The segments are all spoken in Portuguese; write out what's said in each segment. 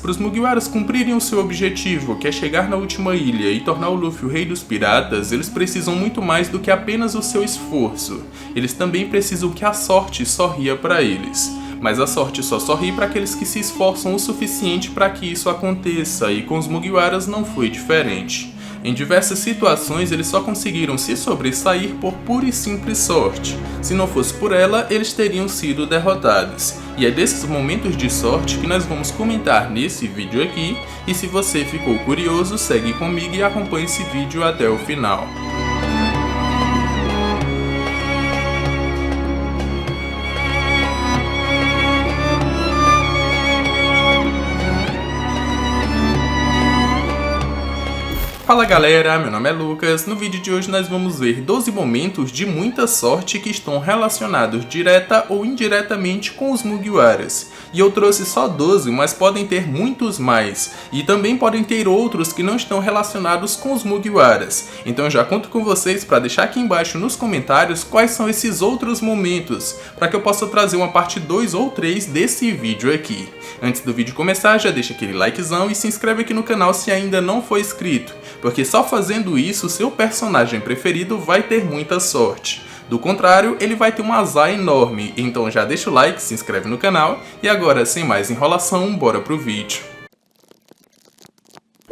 Para os Mugiwaras cumprirem o seu objetivo, que é chegar na última ilha e tornar o Luffy o rei dos piratas, eles precisam muito mais do que apenas o seu esforço. Eles também precisam que a sorte sorria para eles. Mas a sorte só sorri para aqueles que se esforçam o suficiente para que isso aconteça, e com os Mugiwaras não foi diferente. Em diversas situações, eles só conseguiram se sobressair por pura e simples sorte. Se não fosse por ela, eles teriam sido derrotados. E é desses momentos de sorte que nós vamos comentar nesse vídeo aqui. E se você ficou curioso, segue comigo e acompanhe esse vídeo até o final. Fala galera, meu nome é Lucas. No vídeo de hoje nós vamos ver 12 momentos de muita sorte que estão relacionados direta ou indiretamente com os Mugiwaras. E eu trouxe só 12, mas podem ter muitos mais. E também podem ter outros que não estão relacionados com os Mugiwaras. Então eu já conto com vocês para deixar aqui embaixo nos comentários quais são esses outros momentos, para que eu possa trazer uma parte 2 ou 3 desse vídeo aqui. Antes do vídeo começar, já deixa aquele likezão e se inscreve aqui no canal se ainda não for inscrito, porque só fazendo isso seu personagem preferido vai ter muita sorte. Do contrário, ele vai ter um azar enorme, então já deixa o like, se inscreve no canal e agora, sem mais enrolação, bora pro vídeo.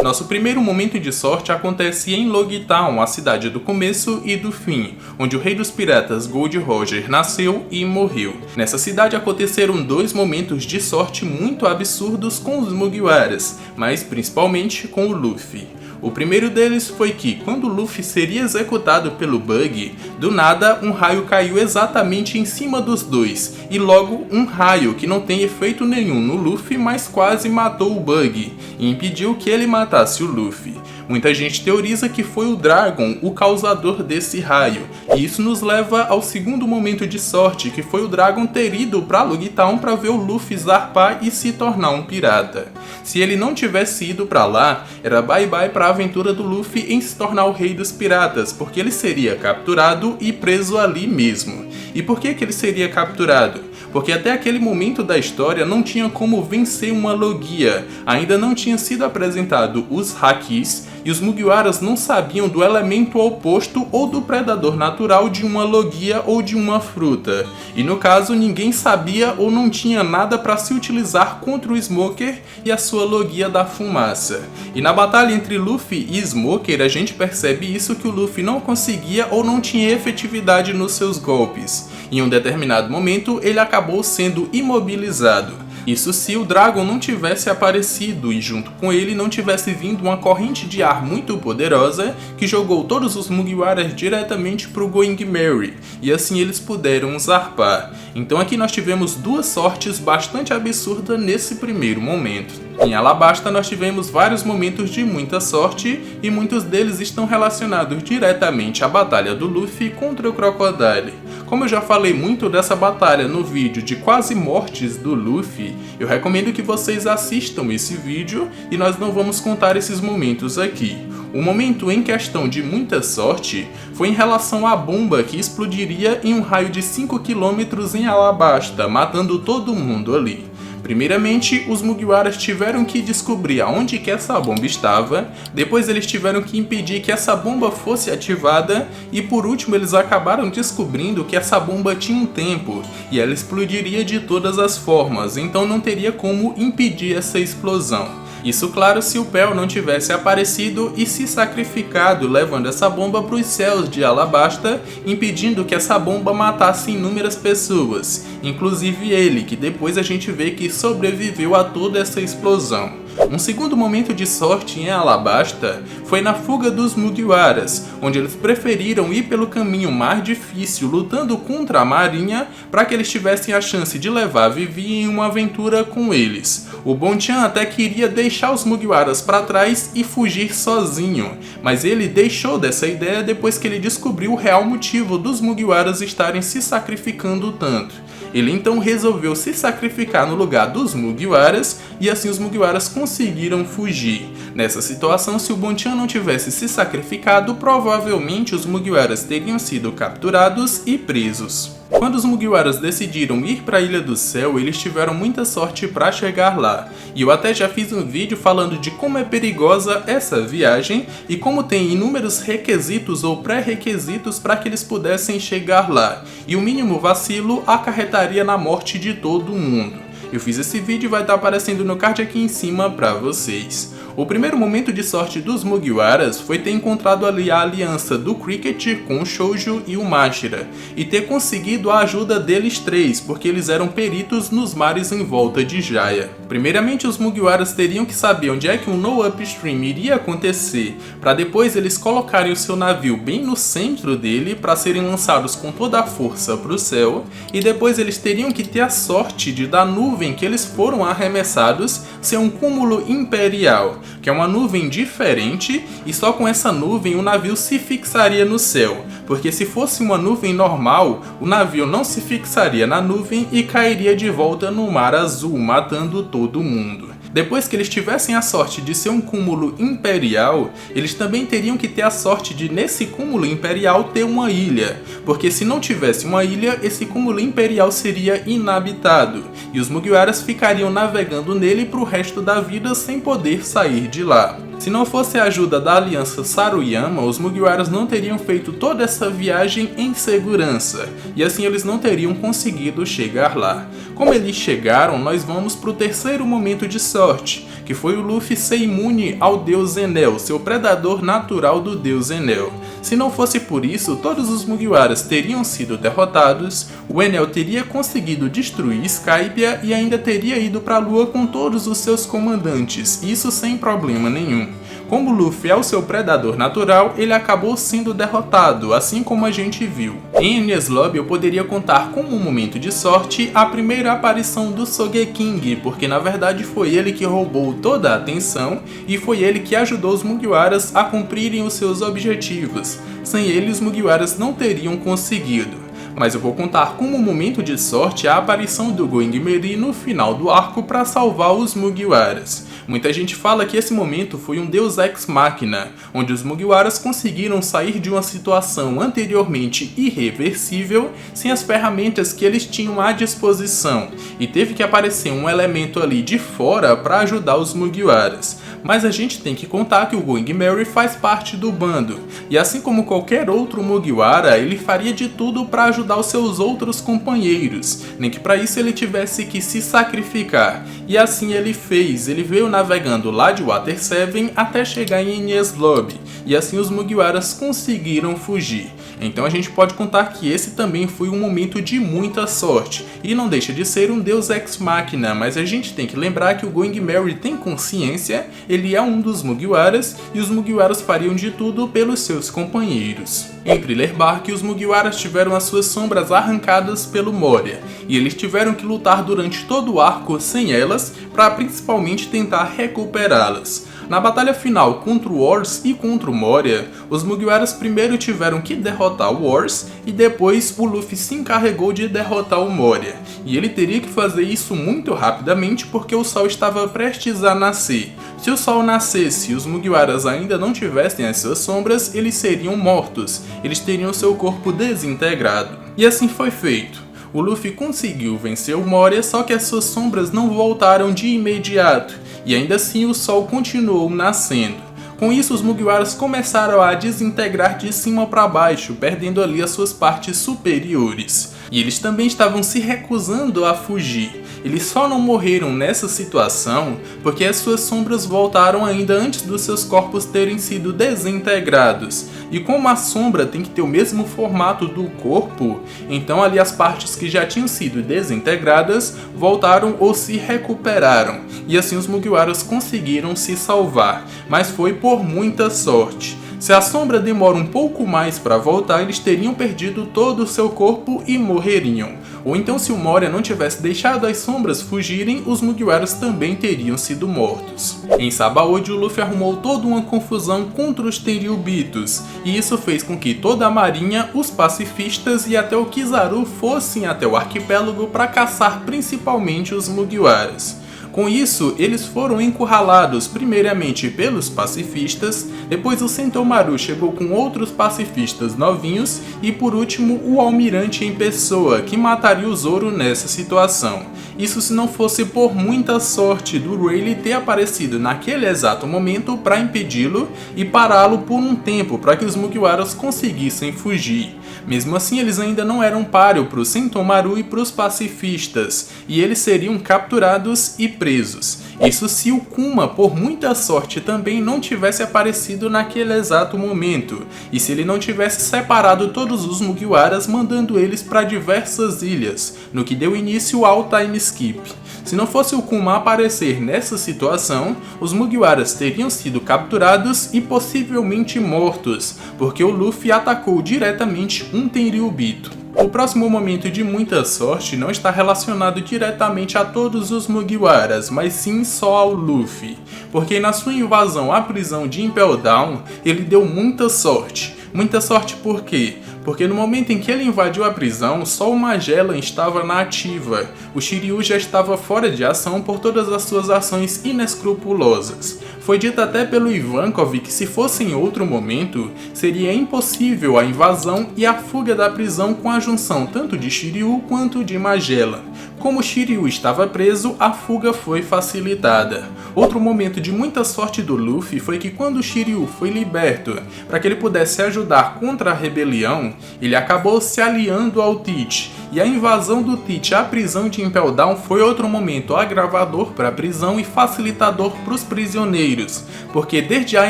Nosso primeiro momento de sorte acontece em Logtown, a cidade do começo e do fim, onde o rei dos piratas Gold Roger nasceu e morreu. Nessa cidade aconteceram 2 momentos de sorte muito absurdos com os Mugiwaras, mas principalmente com o Luffy. O primeiro deles foi que, quando Luffy seria executado pelo Bug, do nada um raio caiu exatamente em cima dos dois, e logo um raio que não tem efeito nenhum no Luffy, mas quase matou o Bug, e impediu que ele matasse o Luffy. Muita gente teoriza que foi o Dragon o causador desse raio, e isso nos leva ao segundo momento de sorte, que foi o Dragon ter ido para Logtown para ver o Luffy zarpar e se tornar um pirata. Se ele não tivesse ido para lá, era bye bye para a aventura do Luffy em se tornar o rei dos piratas, porque ele seria capturado e preso ali mesmo. E por que ele seria capturado? Porque até aquele momento da história não tinha como vencer uma Logia, ainda não tinha sido apresentado os Hakis, e os Mugiwaras não sabiam do elemento oposto ou do predador natural de uma Logia ou de uma fruta. E no caso ninguém sabia ou não tinha nada para se utilizar contra o Smoker e a sua Logia da fumaça. E na batalha entre Luffy e Smoker a gente percebe isso, que o Luffy não conseguia ou não tinha efetividade nos seus golpes. Em um determinado momento ele acabou sendo imobilizado. Isso se o Dragon não tivesse aparecido e junto com ele não tivesse vindo uma corrente de ar muito poderosa que jogou todos os Mugiwaras diretamente para o Going Merry, e assim eles puderam zarpar. Então aqui nós tivemos 2 sortes bastante absurdas nesse primeiro momento. Em Alabasta nós tivemos vários momentos de muita sorte, e muitos deles estão relacionados diretamente à batalha do Luffy contra o Crocodile. Como eu já falei muito dessa batalha no vídeo de quase mortes do Luffy, eu recomendo que vocês assistam esse vídeo e nós não vamos contar esses momentos aqui. O momento em questão de muita sorte foi em relação à bomba que explodiria em um raio de 5 km em Alabasta, matando todo mundo ali. Primeiramente, os Mugiwaras tiveram que descobrir aonde que essa bomba estava, depois eles tiveram que impedir que essa bomba fosse ativada, e por último eles acabaram descobrindo que essa bomba tinha um tempo, e ela explodiria de todas as formas, então não teria como impedir essa explosão. Isso claro se o Pell não tivesse aparecido e se sacrificado, levando essa bomba para os céus de Alabasta, impedindo que essa bomba matasse inúmeras pessoas, inclusive ele, que depois a gente vê que sobreviveu a toda essa explosão. Um segundo momento de sorte em Alabasta foi na fuga dos Mugiwaras, onde eles preferiram ir pelo caminho mais difícil, lutando contra a marinha, para que eles tivessem a chance de levar Vivi em uma aventura com eles. O Bonchan até queria deixar os Mugiwaras para trás e fugir sozinho, mas ele deixou dessa ideia depois que ele descobriu o real motivo dos Mugiwaras estarem se sacrificando tanto. Ele então resolveu se sacrificar no lugar dos Mugiwaras, e assim os Mugiwaras conseguiram fugir. Nessa situação, se o Bonchan não tivesse se sacrificado, provavelmente os Mugiwaras teriam sido capturados e presos. Quando os Mugiwaras decidiram ir para a Ilha do Céu, eles tiveram muita sorte para chegar lá. E eu até já fiz um vídeo falando de como é perigosa essa viagem e como tem inúmeros requisitos ou pré-requisitos para que eles pudessem chegar lá. E o mínimo vacilo acarretaria na morte de todo mundo. Eu fiz esse vídeo e vai estar aparecendo no card aqui em cima para vocês. O primeiro momento de sorte dos Mugiwaras foi ter encontrado ali a aliança do Cricket com o Shoujo e o Mashira, e ter conseguido a ajuda deles três, porque eles eram peritos nos mares em volta de Jaya. Primeiramente, os Mugiwaras teriam que saber onde é que um No Upstream iria acontecer, para depois eles colocarem o seu navio bem no centro dele, para serem lançados com toda a força para o céu, e depois eles teriam que ter a sorte de da nuvem que eles foram arremessados ser um cúmulo imperial, que é uma nuvem diferente, e só com essa nuvem o navio se fixaria no céu, porque se fosse uma nuvem normal, o navio não se fixaria na nuvem e cairia de volta no mar azul, matando todo mundo. Depois que eles tivessem a sorte de ser um cúmulo imperial, eles também teriam que ter a sorte de nesse cúmulo imperial ter uma ilha, porque se não tivesse uma ilha, esse cúmulo imperial seria inabitado, e os Mugiwaras ficariam navegando nele para o resto da vida sem poder sair de lá. Se não fosse a ajuda da aliança Saruyama, os Mugiwaras não teriam feito toda essa viagem em segurança, e assim eles não teriam conseguido chegar lá. Como eles chegaram, nós vamos para o terceiro momento de sorte, que foi o Luffy ser imune ao deus Enel, seu predador natural do deus Enel. Se não fosse por isso, todos os Mugiwaras teriam sido derrotados, o Enel teria conseguido destruir Skypiea e ainda teria ido para a Lua com todos os seus comandantes, isso sem problema nenhum. Como Luffy é o seu predador natural, ele acabou sendo derrotado, assim como a gente viu. Em Enies Lobby eu poderia contar como um momento de sorte a primeira aparição do Sogeking, porque na verdade foi ele que roubou toda a atenção e foi ele que ajudou os Mugiwaras a cumprirem os seus objetivos. Sem ele, os Mugiwaras não teriam conseguido. Mas eu vou contar como um momento de sorte a aparição do Going Meri no final do arco para salvar os Mugiwaras. Muita gente fala que esse momento foi um Deus Ex Machina, onde os Mugiwaras conseguiram sair de uma situação anteriormente irreversível sem as ferramentas que eles tinham à disposição, e teve que aparecer um elemento ali de fora para ajudar os Mugiwaras. Mas a gente tem que contar que o Going Meri faz parte do bando, e assim como qualquer outro Mugiwara, ele faria de tudo para ajudar os seus outros companheiros, nem que para isso ele tivesse que se sacrificar, e assim ele fez. Ele veio navegando lá de Water 7 até chegar em Enies Lobby, e assim os Mugiwaras conseguiram fugir. Então a gente pode contar que esse também foi um momento de muita sorte, e não deixa de ser um Deus Ex Machina, mas a gente tem que lembrar que o Going Meri tem consciência, ele é um dos Mugiwaras, e os Mugiwaras fariam de tudo pelos seus companheiros. Em Thriller Bark, os Mugiwaras tiveram as suas sombras arrancadas pelo Moria, e eles tiveram que lutar durante todo o arco sem elas, para principalmente tentar recuperá-las. Na batalha final contra o Wars e contra o Moria, os Mugiwaras primeiro tiveram que derrotar o Wars e depois o Luffy se encarregou de derrotar o Moria. E ele teria que fazer isso muito rapidamente porque o sol estava prestes a nascer. Se o sol nascesse e os Mugiwaras ainda não tivessem as suas sombras, eles seriam mortos, eles teriam seu corpo desintegrado. E assim foi feito. O Luffy conseguiu vencer o Moria, só que as suas sombras não voltaram de imediato, e ainda assim o sol continuou nascendo. Com isso, os Mugiwaras começaram a desintegrar de cima para baixo, perdendo ali as suas partes superiores. E eles também estavam se recusando a fugir. Eles só não morreram nessa situação porque as suas sombras voltaram ainda antes dos seus corpos terem sido desintegrados. E como a sombra tem que ter o mesmo formato do corpo, então ali as partes que já tinham sido desintegradas voltaram ou se recuperaram. E assim os Mugiwaras conseguiram se salvar, mas foi por muita sorte. Se a sombra demora um pouco mais para voltar, eles teriam perdido todo o seu corpo e morreriam. Ou então, se o Moria não tivesse deixado as sombras fugirem, os Mugiwaras também teriam sido mortos. Em Sabaody, o Luffy arrumou toda uma confusão contra os Tenryubitos, e isso fez com que toda a marinha, os pacifistas e até o Kizaru fossem até o arquipélago para caçar principalmente os Mugiwaras. Com isso, eles foram encurralados primeiramente pelos pacifistas, depois o Sentomaru chegou com outros pacifistas novinhos e por último o almirante em pessoa, que mataria o Zoro nessa situação. Isso se não fosse por muita sorte do Rayleigh ter aparecido naquele exato momento para impedi-lo e pará-lo por um tempo para que os Mugiwaras conseguissem fugir. Mesmo assim, eles ainda não eram páreo para o Sentomaru e para os pacifistas, e eles seriam capturados e presos. Isso se o Kuma, por muita sorte, também não tivesse aparecido naquele exato momento, e se ele não tivesse separado todos os Mugiwaras, mandando eles para diversas ilhas, no que deu início ao time skip. Se não fosse o Kuma aparecer nessa situação, os Mugiwaras teriam sido capturados e possivelmente mortos, porque o Luffy atacou diretamente um Tenryubito. O próximo momento de muita sorte não está relacionado diretamente a todos os Mugiwaras, mas sim só ao Luffy, porque na sua invasão à prisão de Impel Down, ele deu muita sorte. Muita sorte por quê? Porque no momento em que ele invadiu a prisão, só o Magellan estava na ativa. O Shiryu já estava fora de ação por todas as suas ações inescrupulosas. Foi dito até pelo Ivankov que se fosse em outro momento, seria impossível a invasão e a fuga da prisão com a junção tanto de Shiryu quanto de Magellan. Como Shiryu estava preso, a fuga foi facilitada. Outro momento de muita sorte do Luffy foi que quando Shiryu foi liberto, para que ele pudesse ajudar contra a rebelião, ele acabou se aliando ao Teach, e a invasão do Teach à prisão de Impel Down foi outro momento agravador para a prisão e facilitador para os prisioneiros, porque desde a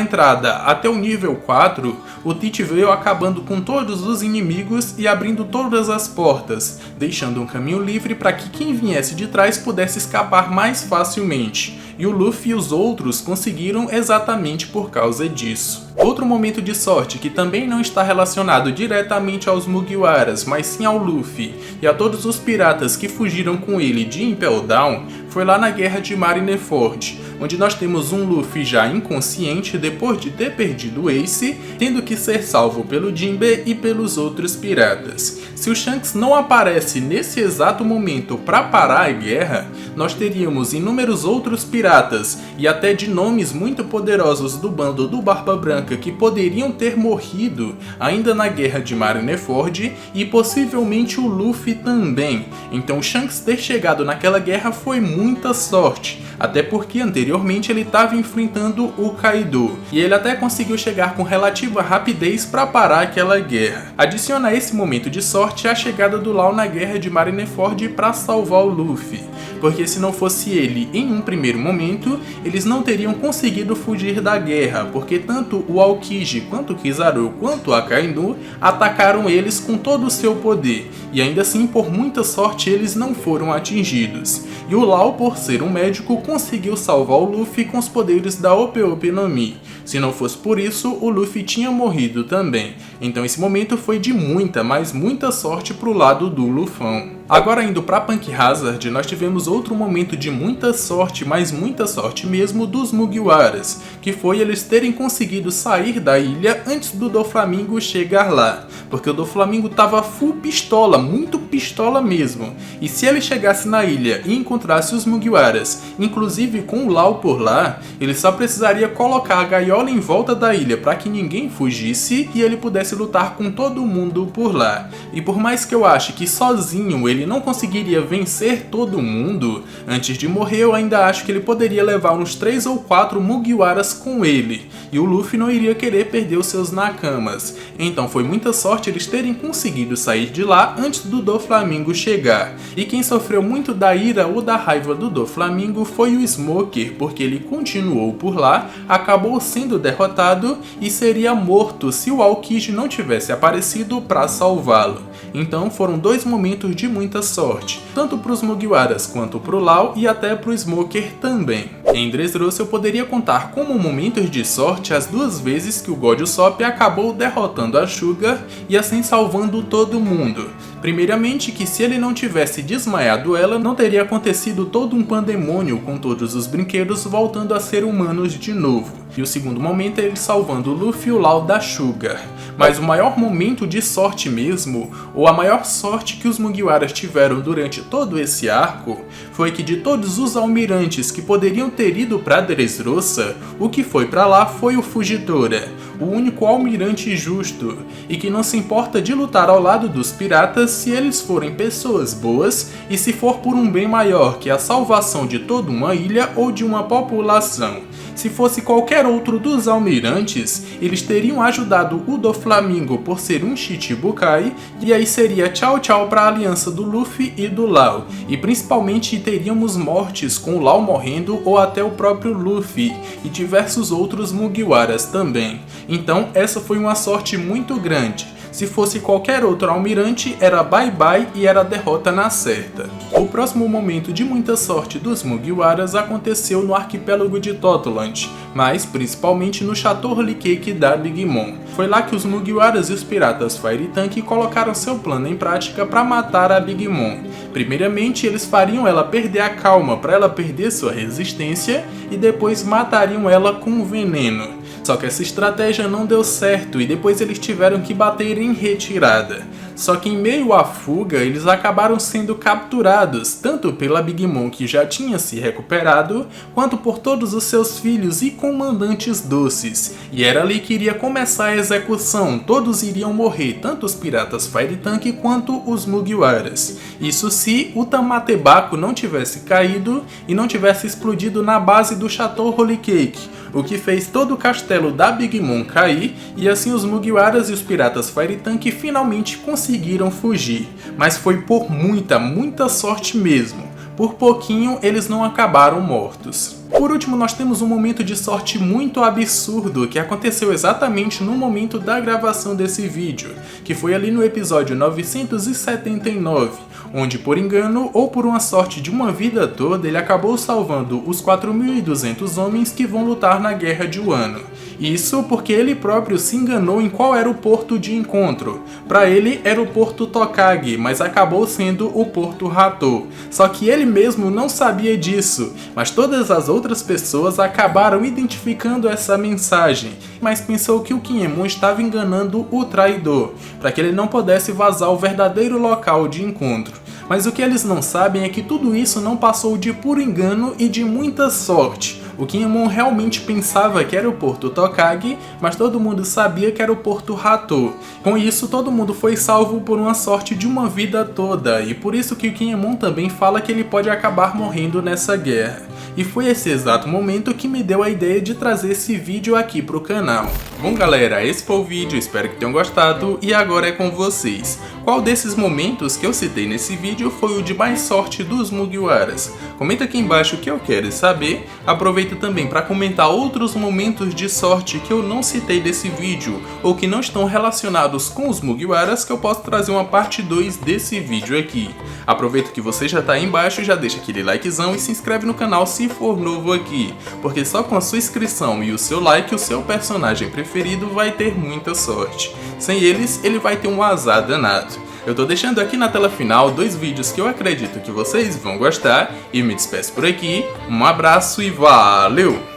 entrada até o nível 4, o Teach veio acabando com todos os inimigos e abrindo todas as portas, deixando um caminho livre para que quem viesse de trás pudesse escapar mais facilmente. E o Luffy e os outros conseguiram exatamente por causa disso. Outro momento de sorte que também não está relacionado diretamente aos Mugiwaras, mas sim ao Luffy e a todos os piratas que fugiram com ele de Impel Down, foi lá na Guerra de Marineford, onde nós temos um Luffy já inconsciente depois de ter perdido o Ace, tendo que ser salvo pelo Jinbe e pelos outros piratas. Se o Shanks não aparece nesse exato momento para parar a guerra, nós teríamos inúmeros outros piratas e até de nomes muito poderosos do bando do Barba Branca que poderiam ter morrido ainda na Guerra de Marineford e possivelmente o Luffy também. Então o Shanks ter chegado naquela guerra foi muita sorte, até porque anteriormente ele estava enfrentando o Kaido, e ele até conseguiu chegar com relativa rapidez para parar aquela guerra. Adiciona a esse momento de sorte a chegada do Law na Guerra de Marineford para salvar o Luffy, porque se não fosse ele em um primeiro momento, eles não teriam conseguido fugir da guerra, porque tanto o Aokiji quanto o Kizaru quanto o Akainu atacaram eles com todo o seu poder, e ainda assim por muita sorte eles não foram atingidos. E o Law, por ser um médico, conseguiu salvar o Luffy com os poderes da Ope Ope no Mi. Se não fosse por isso, o Luffy tinha morrido também. Então esse momento foi de muita, mas muita sorte pro lado do Lufão. Agora indo pra Punk Hazard, nós tivemos outro momento de muita sorte, mas muita sorte mesmo, dos Mugiwaras, que foi eles terem conseguido sair da ilha antes do Doflamingo chegar lá, porque o Doflamingo tava full pistola, muito pistola mesmo, e se ele chegasse na ilha e encontrasse os Mugiwaras, inclusive com o Law por lá, ele só precisaria colocar a gaiola em volta da ilha para que ninguém fugisse e ele pudesse lutar com todo mundo por lá. E por mais que eu ache que sozinho ele não conseguiria vencer todo mundo, antes de morrer eu ainda acho que ele poderia levar uns 3 ou 4 Mugiwaras com ele, e o Luffy não iria querer perder os seus Nakamas. Então foi muita sorte eles terem conseguido sair de lá antes do Doflamingo chegar. E quem sofreu muito da ira ou da raiva do Doflamingo foi o Smoker, porque ele continuou por lá, acabou sendo derrotado e seria morto se o Aokiji não tivesse aparecido para salvá-lo. Então foram 2 momentos de muita sorte, tanto para os Mugiwaras quanto para o Law e até para o Smoker também. Em Dressrosa eu poderia contar como momentos de sorte as 2 vezes que o God Usopp acabou derrotando a Sugar e assim salvando todo mundo. Primeiramente que se ele não tivesse desmaiado ela, não teria acontecido todo um pandemônio com todos os brinquedos voltando a ser humanos de novo. E o segundo momento é ele salvando o Luffy e o Law da Sugar. Mas o maior momento de sorte mesmo, ou a maior sorte que os Mugiwaras tiveram durante todo esse arco, foi que de todos os almirantes que poderiam ter ido para Dressrosa, o que foi para lá foi o Fugitora, o único almirante justo, e que não se importa de lutar ao lado dos piratas se eles forem pessoas boas e se for por um bem maior que a salvação de toda uma ilha ou de uma população. Se fosse qualquer outro dos almirantes, eles teriam ajudado o Doflamingo por ser um Shichibukai, e aí seria tchau tchau para a aliança do Luffy e do Law, e principalmente teríamos mortes com o Law morrendo ou até o próprio Luffy, e diversos outros Mugiwaras também. Então essa foi uma sorte muito grande. Se fosse qualquer outro almirante, era bye bye e era derrota na certa. O próximo momento de muita sorte dos Mugiwaras aconteceu no arquipélago de Totoland, mas principalmente no Chateau Holy Cake da Big Mom. Foi lá que os Mugiwaras e os piratas Fire Tank colocaram seu plano em prática para matar a Big Mom. Primeiramente, eles fariam ela perder a calma para ela perder sua resistência e depois matariam ela com veneno. Só que essa estratégia não deu certo e depois eles tiveram que bater em retirada. Só que em meio à fuga, eles acabaram sendo capturados, tanto pela Big Mom que já tinha se recuperado, quanto por todos os seus filhos e comandantes doces. E era ali que iria começar a execução, todos iriam morrer, tanto os piratas Fire Tank quanto os Mugiwaras. Isso se o Tamatebaco não tivesse caído e não tivesse explodido na base do Chateau Holy Cake, o que fez todo o castelo da Big Mom cair, e assim os Mugiwaras e os piratas Fire Tank finalmente conseguiram fugir. Mas foi por muita sorte mesmo. Por pouquinho eles não acabaram mortos. Por último, nós temos um momento de sorte muito absurdo que aconteceu exatamente no momento da gravação desse vídeo, que foi ali no episódio 979, onde por engano ou por uma sorte de uma vida toda ele acabou salvando os 4.200 homens que vão lutar na Guerra de Wano. Isso porque ele próprio se enganou em qual era o porto de encontro. Para ele era o porto Tokage, mas acabou sendo o porto Hatou. Só que ele mesmo não sabia disso, mas todas as outras pessoas acabaram identificando essa mensagem, mas pensou que o Kinemon estava enganando o traidor, para que ele não pudesse vazar o verdadeiro local de encontro. Mas o que eles não sabem é que tudo isso não passou de puro engano e de muita sorte. O Kinemon realmente pensava que era o porto Tokage, mas todo mundo sabia que era o porto Hatou. Com isso, todo mundo foi salvo por uma sorte de uma vida toda, e por isso que o Kinemon também fala que ele pode acabar morrendo nessa guerra. E foi esse exato momento que me deu a ideia de trazer esse vídeo aqui pro canal. Bom galera, esse foi o vídeo, espero que tenham gostado e agora é com vocês. Qual desses momentos que eu citei nesse vídeo foi o de mais sorte dos Mugiwaras? Comenta aqui embaixo que eu quero saber. Aproveita também para comentar outros momentos de sorte que eu não citei desse vídeo ou que não estão relacionados com os Mugiwaras, que eu posso trazer uma parte 2 desse vídeo aqui. Aproveita que você já tá aí embaixo, já deixa aquele likezão e se inscreve no canal se for novo aqui, porque só com a sua inscrição e o seu like o seu personagem preferido vai ter muita sorte. Sem eles, ele vai ter um azar danado. Eu tô deixando aqui na tela final 2 vídeos que eu acredito que vocês vão gostar e me despeço por aqui. Um abraço e valeu!